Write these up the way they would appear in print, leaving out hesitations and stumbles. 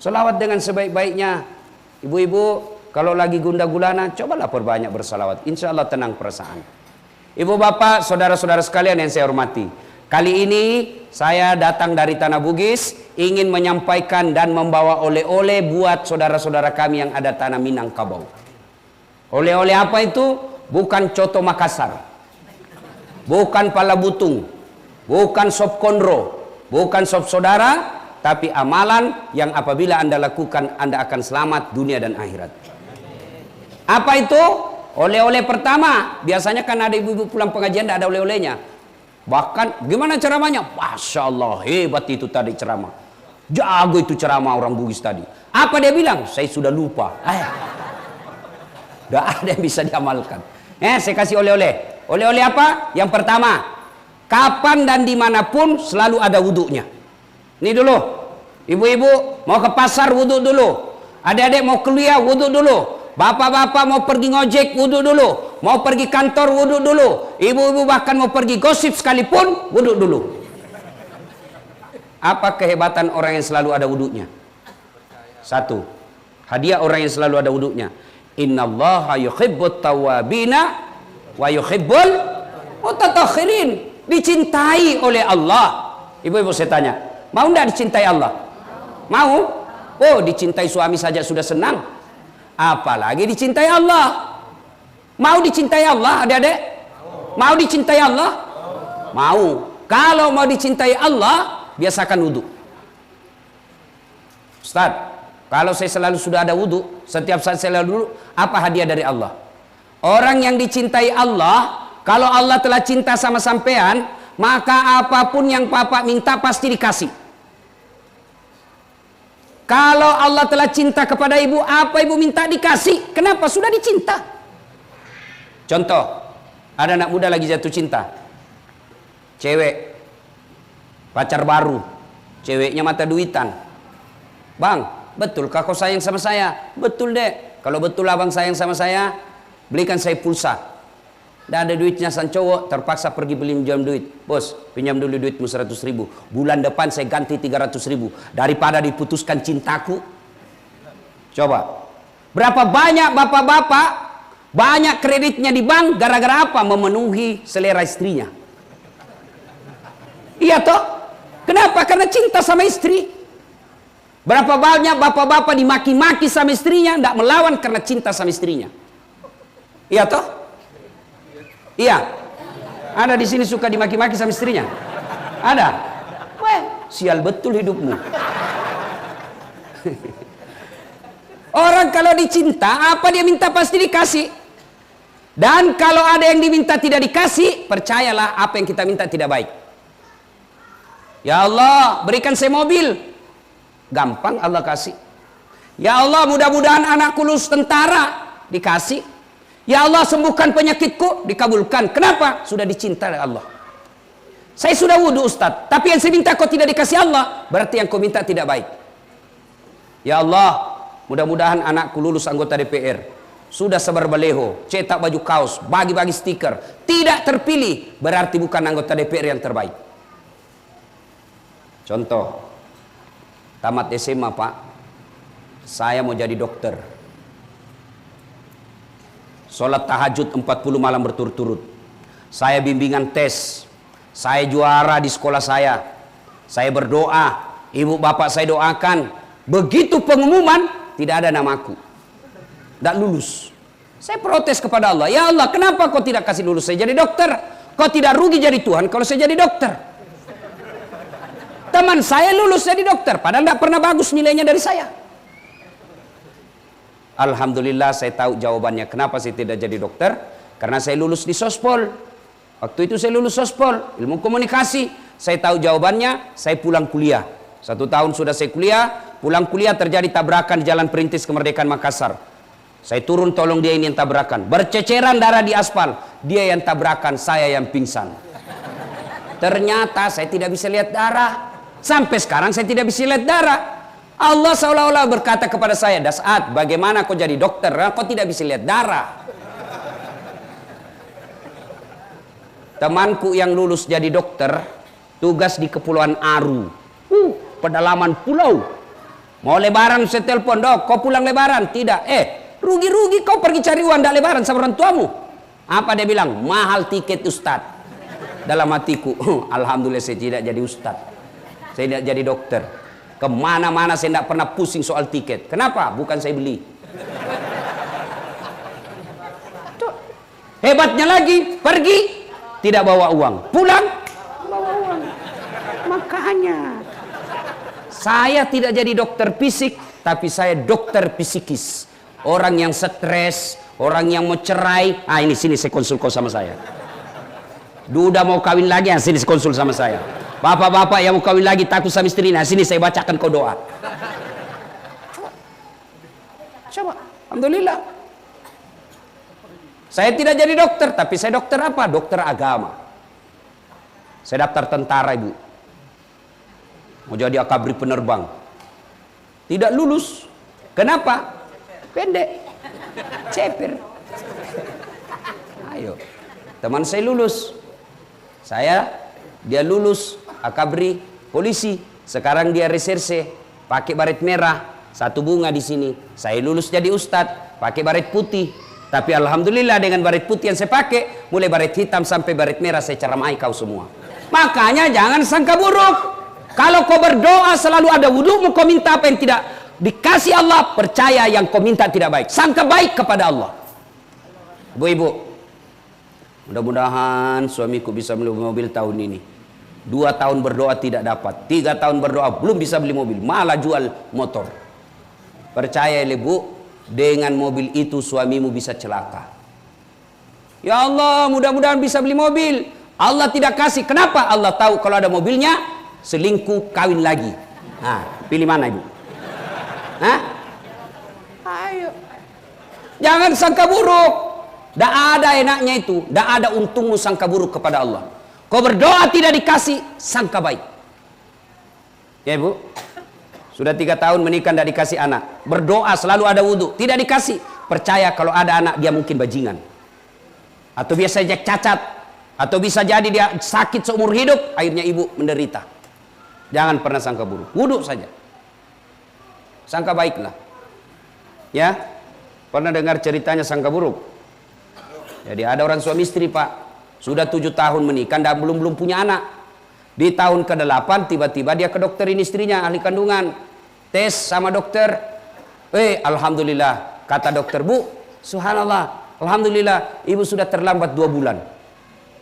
Selawat dengan sebaik-baiknya. Ibu-ibu, kalau lagi gundah gulana, cobalah perbanyak bersalawat. Insya Allah tenang perasaan. Ibu bapak, saudara-saudara sekalian yang saya hormati. Kali ini saya datang dari Tanah Bugis, ingin menyampaikan dan membawa oleh-oleh buat saudara-saudara kami yang ada Tanah Minangkabau. Oleh-oleh apa itu? Bukan coto Makassar, bukan pala butung, bukan sop konro, bukan sop saudara, tapi amalan yang apabila Anda lakukan, Anda akan selamat dunia dan akhirat. Apa itu? Oleh-oleh pertama, biasanya kan ada ibu-ibu pulang pengajian tidak ada oleh-olehnya. Bahkan gimana ceramahnya? Masya Allah, hebat itu tadi ceramah. Jago itu ceramah orang Bugis tadi. Apa dia bilang? Saya sudah lupa. Tidak ada yang bisa diamalkan. Saya kasih oleh-oleh. Oleh-oleh apa? Yang pertama, kapan dan dimanapun selalu ada wudhunya. Ini dulu, ibu-ibu mau ke pasar wudhu dulu. Adik-adik mau kuliah wudhu dulu. Bapak-bapak mau pergi ngojek wudhu dulu. Mau pergi kantor wudhu dulu. Ibu-ibu bahkan mau pergi gosip sekalipun wudhu dulu. Apa kehebatan orang yang selalu ada wudhunya? Satu, hadiah orang yang selalu ada wudhunya. Innallaha yuhibbut tawwabina wa yuhibbul mutatahhirin. Dicintai oleh Allah. Ibu-ibu saya tanya, mau enggak dicintai Allah? Mau? Oh, dicintai suami saja sudah senang, apalagi dicintai Allah. Mau dicintai Allah adik-adik? Mau dicintai Allah? Mau. Kalau mau dicintai Allah, biasakan wudhu. Ustaz, kalau saya selalu sudah ada wudhu, setiap saat saya lalu, apa hadiah dari Allah? Orang yang dicintai Allah, kalau Allah telah cinta sama sampean, maka apapun yang Bapak minta pasti dikasih. Kalau Allah telah cinta kepada ibu, apa ibu minta dikasih. Kenapa? Sudah dicinta. Contoh, ada anak muda lagi jatuh cinta. Cewek, pacar baru, ceweknya mata duitan. Bang, betulkah kau sayang sama saya? Betul dek. Kalau betul abang sayang sama saya, belikan saya pulsa. Tidak ada duitnya sang cowok, terpaksa pergi pinjam duit. Bos, pinjam dulu duitmu 100.000. Bulan depan saya ganti 300.000. Daripada diputuskan cintaku. Coba. Berapa banyak bapak-bapak, banyak kreditnya di bank, gara-gara apa? Memenuhi selera istrinya. Iya toh? Kenapa? Karena cinta sama istri. Berapa banyak bapak-bapak dimaki-maki sama istrinya, tidak melawan karena cinta sama istrinya. Iya toh? Iya. Ada di sini suka dimaki-maki sama istrinya? Ada? Weh, sial betul hidupmu. Orang kalau dicinta, apa dia minta pasti dikasih. Dan kalau ada yang diminta tidak dikasih, percayalah apa yang kita minta tidak baik. Ya Allah, berikan saya mobil. Gampang Allah kasih. Ya Allah, mudah-mudahan anakku lulus tentara. Dikasih. Ya Allah, sembuhkan penyakitku, dikabulkan. Kenapa? Sudah dicinta oleh Allah. Saya sudah wudhu Ustaz, tapi yang saya minta kau tidak dikasih Allah, berarti yang kau minta tidak baik. Ya Allah, mudah-mudahan anakku lulus anggota DPR. Sudah sebar baleho, cetak baju kaos, bagi-bagi stiker, tidak terpilih, berarti bukan anggota DPR yang terbaik. Contoh, tamat SMA Pak, saya mau jadi dokter. Sholat tahajud 40 malam berturut-turut. Saya bimbingan tes. Saya juara di sekolah saya. Saya berdoa. Ibu bapak saya doakan. Begitu pengumuman, tidak ada namaku. Tidak lulus. Saya protes kepada Allah. Ya Allah, kenapa kau tidak kasih lulus saya jadi dokter? Kau tidak rugi jadi Tuhan kalau saya jadi dokter. Teman saya lulus jadi dokter, padahal tidak pernah bagus nilainya dari saya. Alhamdulillah saya tahu jawabannya kenapa saya tidak jadi dokter. Karena saya lulus di Sospol. Waktu itu saya lulus Sospol, ilmu komunikasi. Saya tahu jawabannya, saya pulang kuliah. 1 tahun sudah saya kuliah, pulang kuliah terjadi tabrakan di Jalan Perintis Kemerdekaan Makassar. Saya turun tolong dia ini yang tabrakan. Berceceran darah di aspal. Dia yang tabrakan, saya yang pingsan. Ternyata saya tidak bisa lihat darah. Sampai sekarang saya tidak bisa lihat darah. Allah seolah-olah berkata kepada saya, Das'ad, bagaimana kau jadi dokter? Kau tidak bisa lihat darah. Temanku yang lulus jadi dokter, tugas di Kepulauan Aru. Pedalaman pulau. Mau lebaran saya telepon, dok, kau pulang lebaran? Tidak. Rugi-rugi kau pergi cari uang, tidak lebaran sama orang tuamu. Apa dia bilang? Mahal tiket Ustad. Dalam hatiku, alhamdulillah saya tidak jadi Ustad. Saya tidak jadi dokter. Kemana-mana saya tidak pernah pusing soal tiket. Kenapa? Bukan saya beli. Tuh. Hebatnya lagi, pergi tidak bawa uang, pulang bawa uang. Makanya saya tidak jadi dokter fisik, tapi saya dokter psikis. Orang yang stres, orang yang mau cerai, ini sini saya konsul kau sama saya. Duda mau kawin lagi, sini saya konsul sama saya. Bapak-bapak yang mau kawin lagi takut sama istrinya, sini saya bacakan kau doa. Coba, alhamdulillah. Saya tidak jadi dokter, tapi saya dokter apa? Dokter agama. Saya daftar tentara, ibu. Mau jadi akabri penerbang. Tidak lulus. Kenapa? Pendek. Ceper. Ayo. Teman saya lulus. Dia lulus akabri polisi. Sekarang dia reserse, pakai baret merah, satu bunga di sini. Saya lulus jadi ustadz, pakai baret putih. Tapi alhamdulillah dengan baret putih yang saya pakai, mulai baret hitam sampai baret merah saya ceramai kau semua. Makanya jangan sangka buruk. Kalau kau berdoa selalu ada wudumu, kau minta apa yang tidak dikasih Allah, percaya yang kau minta tidak baik. Sangka baik kepada Allah. Ibu-ibu, mudah-mudahan suamiku bisa beli mobil tahun ini. 2 tahun berdoa tidak dapat, 3 tahun berdoa belum bisa beli mobil, malah jual motor. Percaya ibu, dengan mobil itu suamimu bisa celaka. Ya Allah, mudah-mudahan bisa beli mobil. Allah tidak kasih. Kenapa? Allah tahu kalau ada mobilnya, selingkuh, kawin lagi. Pilih mana ibu? Ayo. Jangan sangka buruk. Tidak ada enaknya itu. Tidak ada untungmu sangka buruk kepada Allah. Kau berdoa tidak dikasih, sangka baik. Ya ibu? Sudah 3 tahun menikah tidak dikasih anak. Berdoa selalu ada wudhu, tidak dikasih. Percaya kalau ada anak dia mungkin bajingan. Atau biasa saja cacat. Atau bisa jadi dia sakit seumur hidup, akhirnya ibu menderita. Jangan pernah sangka buruk. Wudhu saja. Sangka baiklah. Ya, pernah dengar ceritanya sangka buruk? Jadi ada orang suami istri pak, sudah 7 tahun menikah, belum punya anak. Di tahun ke-8 tiba-tiba dia ke dokterin istrinya, ahli kandungan. Tes sama dokter. Alhamdulillah, kata dokter, bu, subhanallah, alhamdulillah, ibu sudah terlambat 2 bulan.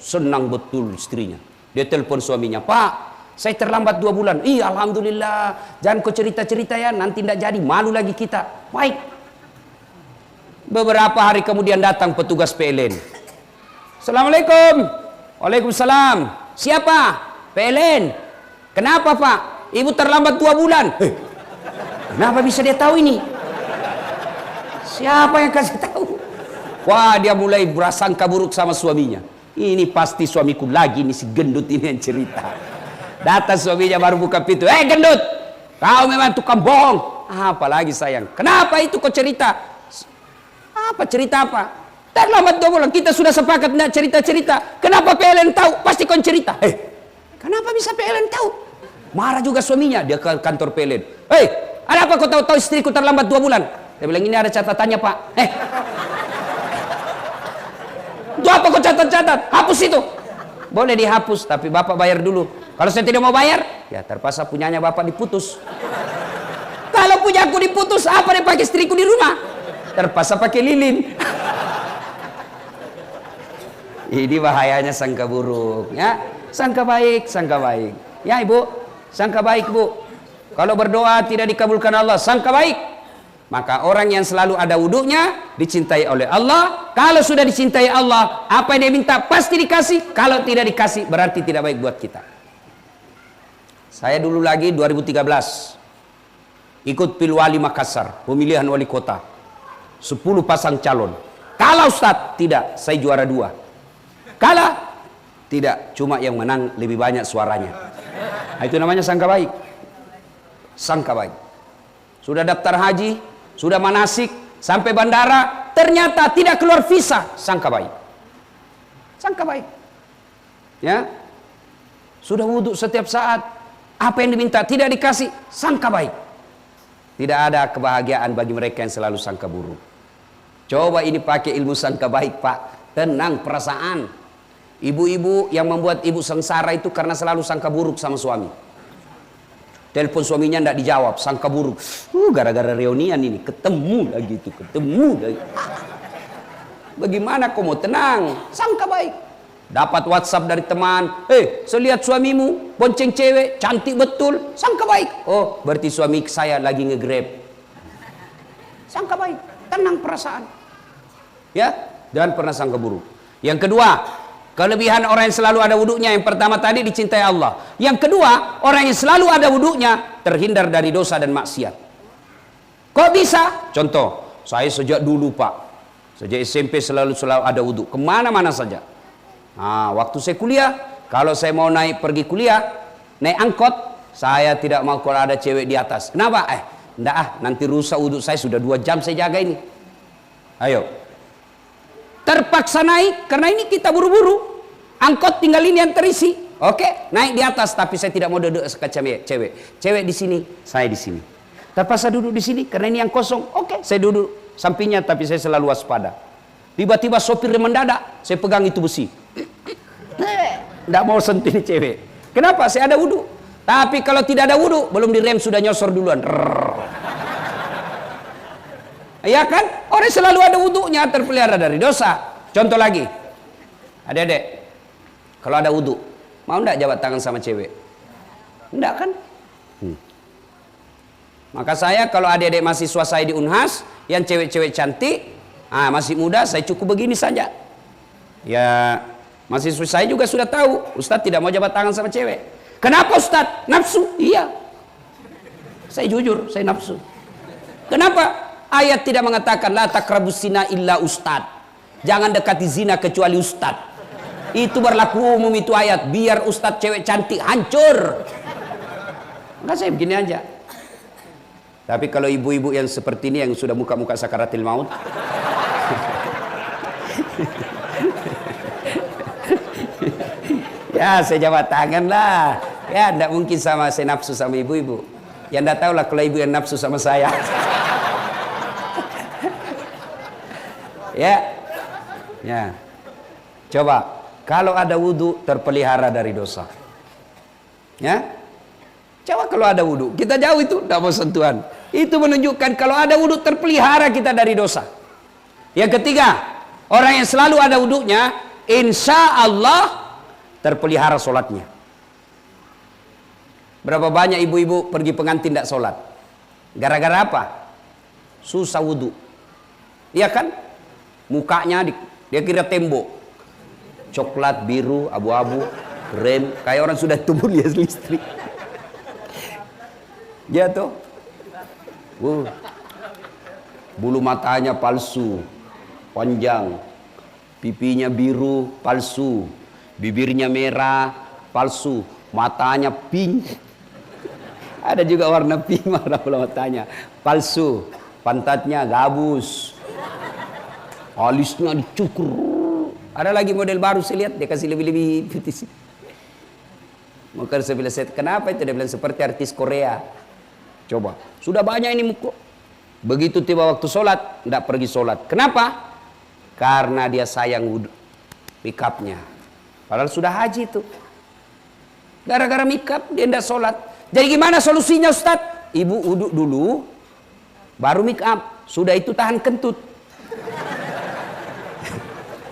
Senang betul istrinya. Dia telepon suaminya, pak, saya terlambat 2 bulan. Alhamdulillah, jangan kau cerita-cerita ya, nanti tidak jadi, malu lagi kita. Baik. Beberapa hari kemudian datang petugas PLN. Assalamualaikum. Waalaikumsalam. Siapa? PLN. Kenapa pak? Ibu terlambat 2 bulan. Kenapa bisa dia tahu ini? Siapa yang kasih tahu? Wah, dia mulai berasangka buruk sama suaminya. Ini pasti suamiku lagi, ini si gendut ini yang cerita. Datang suaminya baru buka pintu. Gendut, kau memang tukang bohong. Apalagi sayang. Kenapa itu kau cerita? Apa cerita apa? Terlambat 2 bulan. Kita sudah sepakat tidak cerita-cerita. Kenapa PLN tahu? Pasti kau cerita. Kenapa bisa PLN tahu? Marah juga suaminya. Dia ke kantor PLN. Ada apa kau tahu istriku terlambat 2 bulan? Dia bilang ini ada catatannya pak. Itu apa kau catat-catat? Hapus itu. Boleh dihapus, tapi bapak bayar dulu. Kalau saya tidak mau bayar, ya terpaksa punyanya bapak diputus. Kalau punya aku diputus, apa dia pakai istriku di rumah? Terpaksa pakai lilin. Ini bahayanya sangka buruk, ya. Sangka baik, sangka baik. Ya ibu, sangka baik bu. Kalau berdoa tidak dikabulkan Allah, sangka baik. Maka orang yang selalu ada wudunya dicintai oleh Allah. Kalau sudah dicintai Allah, apa yang dia minta pasti dikasih. Kalau tidak dikasih berarti tidak baik buat kita. Saya dulu lagi 2013 ikut Pilwali Makassar, pemilihan wali kota. 10 pasang calon. Kalah Ustadz? Tidak, saya juara 2. Kalah? Tidak, cuma yang menang lebih banyak suaranya. Itu namanya sangka baik. Sangka baik. Sudah daftar haji, sudah manasik, sampai bandara, ternyata tidak keluar visa. Sangka baik. Sangka baik. Ya. Sudah wudhu setiap saat, apa yang diminta tidak dikasih, sangka baik. Tidak ada kebahagiaan bagi mereka yang selalu sangka buruk. Coba ini pakai ilmu sangka baik, Pak. Tenang perasaan. Ibu-ibu yang membuat ibu sengsara itu karena selalu sangka buruk sama suami. Telepon suaminya tidak dijawab, sangka buruk. Gara-gara reunian ini, ketemu lagi itu, ketemu lagi. Bagaimana kau mau tenang? Sangka baik. Dapat WhatsApp dari teman, saya lihat suamimu bonceng cewek, cantik betul, sangka baik. Oh, berarti suami saya lagi nge-grab. Sangka baik, tenang perasaan. Ya, jangan pernah sangka buruk. Yang kedua, kelebihan orang yang selalu ada wuduknya. Yang pertama tadi dicintai Allah. Yang kedua, orang yang selalu ada wuduknya terhindar dari dosa dan maksiat. Kok bisa? Contoh, saya sejak dulu, Pak, sejak SMP selalu ada wuduk, kemana-mana saja. Nah, waktu saya kuliah, kalau saya mau pergi kuliah, naik angkot, saya tidak mau kalau ada cewek di atas. Kenapa? Enggak nanti rusak wuduk saya, sudah 2 jam saya jaga ini. Ayo. Terpaksa naik, karena ini kita buru-buru. Angkot tinggal ini yang terisi. Oke, naik di atas, tapi saya tidak mau duduk sekacam cewek. Cewek di sini, saya di sini. Terpaksa duduk di sini, karena ini yang kosong. Oke, saya duduk sampingnya, tapi saya selalu waspada. Tiba-tiba sopir mendadak, saya pegang itu besi. Tidak mau sentuh ini cewek. Kenapa? Saya ada wudhu. Tapi kalau tidak ada wudhu, belum direm sudah nyosor duluan. Ya kan? Orang selalu ada wudhunya, terpelihara dari dosa. Contoh lagi, adik-adik, kalau ada wudhu, mau enggak jabat tangan sama cewek? Enggak kan? Maka saya kalau adik-adik mahasiswa saya di Unhas, yang cewek-cewek cantik, masih muda, saya cukup begini saja. Ya, mahasiswa saya juga sudah tahu, Ustadz tidak mau jabat tangan sama cewek. Kenapa Ustadz? Nafsu? Iya. Saya jujur, saya nafsu. Kenapa? Ayat tidak mengatakan la taqrabus zina illa ustad. Jangan dekati zina kecuali ustad. Itu berlaku umum itu ayat. Biar ustad cewek cantik hancur. Maka saya begini aja. Tapi kalau ibu-ibu yang seperti ini yang sudah muka-muka sakaratil maut, ya saya jabat tangan lah. Ya tidak mungkin sama saya nafsu sama ibu-ibu. Ya tidak tahu lah kalau ibu yang nafsu sama saya. Ya. Coba kalau ada wudhu terpelihara dari dosa. Ya. Coba kalau ada wudhu, kita jauh itu tidak mau sentuhan. Itu menunjukkan kalau ada wudhu terpelihara kita dari dosa. Yang ketiga, orang yang selalu ada wudhunya, insya Allah terpelihara sholatnya. Berapa banyak ibu-ibu pergi pengantin tidak sholat? Gara-gara apa? Susah wudhu. Iya kan? Mukanya dia kira tembok, coklat, biru, abu-abu, krem, kayak orang sudah tumbuh lihat listrik. Jatuh. Bulu matanya palsu, panjang, pipinya biru, palsu, bibirnya merah, palsu, matanya pink. Ada juga warna pink warna matanya, palsu, pantatnya gabus. Alisnya dicukur. Ada lagi model baru saya lihat, dia kasih lebih-lebih putih. Maka saya bilang, kenapa itu? Dia bilang seperti artis Korea. Coba, sudah banyak ini muka. Begitu tiba waktu sholat, tidak pergi sholat. Kenapa? Karena dia sayang make upnya. Padahal sudah haji itu. Gara-gara make up dia tidak sholat. Jadi gimana solusinya Ustadz? Ibu wudhu dulu, baru make up. Sudah itu tahan kentut.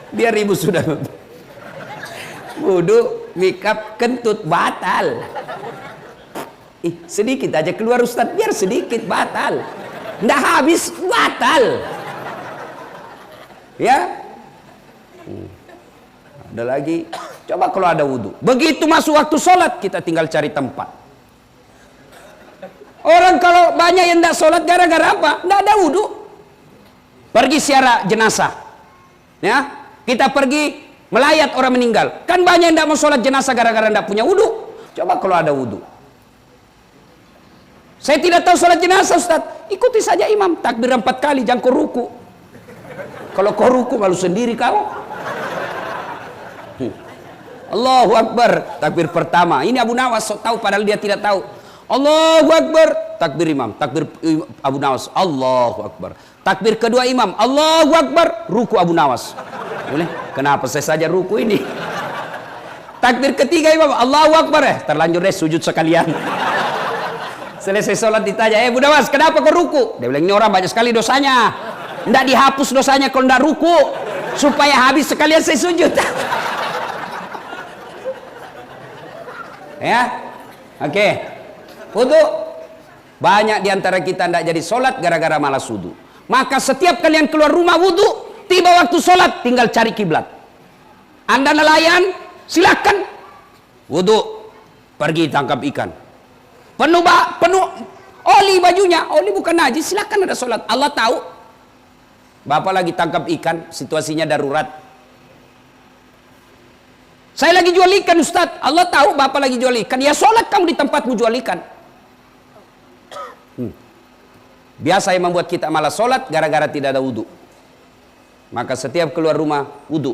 Biar ibu sudah wudhu, make up, kentut, batal. Sedikit aja keluar Ustadz, biar sedikit, batal. Nggak habis, batal. Ya. Ada lagi, coba kalau ada wudhu. Begitu masuk waktu sholat, kita tinggal cari tempat. Orang kalau banyak yang nggak sholat gara-gara apa? Nggak ada wudhu. Pergi ziarah jenazah. Ya. Kita pergi melayat orang meninggal. Kan banyak yang tidak mau sholat jenazah gara-gara tidak punya wudhu. Coba kalau ada wudhu. Saya tidak tahu sholat jenazah Ustaz. Ikuti saja imam. Takbir 4 kali, jangan kau ruku. Kalau kau ruku malu sendiri kau. Allahu Akbar. Takbir pertama. Ini Abu Nawas tahu padahal dia tidak tahu. Allahu Akbar, takbir imam, takbir Abu Nawas, Allahu Akbar. Takbir kedua imam, Allahu Akbar, ruku Abu Nawas. Boleh? Kenapa saya saja ruku ini? Takbir ketiga imam, Allahu Akbar, terlanjur deh sujud sekalian. Selesai sholat ditanya, Bu Nawas, kenapa kau ruku? Dia bilang, ini orang banyak sekali dosanya. Nggak dihapus dosanya kalau nggak ruku, supaya habis sekalian saya sujud. Ya, oke. Wudu. Banyak diantara kita nggak jadi sholat gara-gara malas wudu. Maka setiap kalian keluar rumah wudu, tiba waktu sholat tinggal cari kiblat. Anda nelayan, silakan wudu, pergi tangkap ikan. Penuh oli bajunya, oli bukan najis, silakan ada sholat. Allah tahu. Bapak lagi tangkap ikan, situasinya darurat. Saya lagi jual ikan, Ustadz. Allah tahu bapak lagi jual ikan. Ya sholat kamu di tempatmu jual ikan. Biasa yang membuat kita malas sholat gara-gara tidak ada wudu. Maka setiap keluar rumah wudu.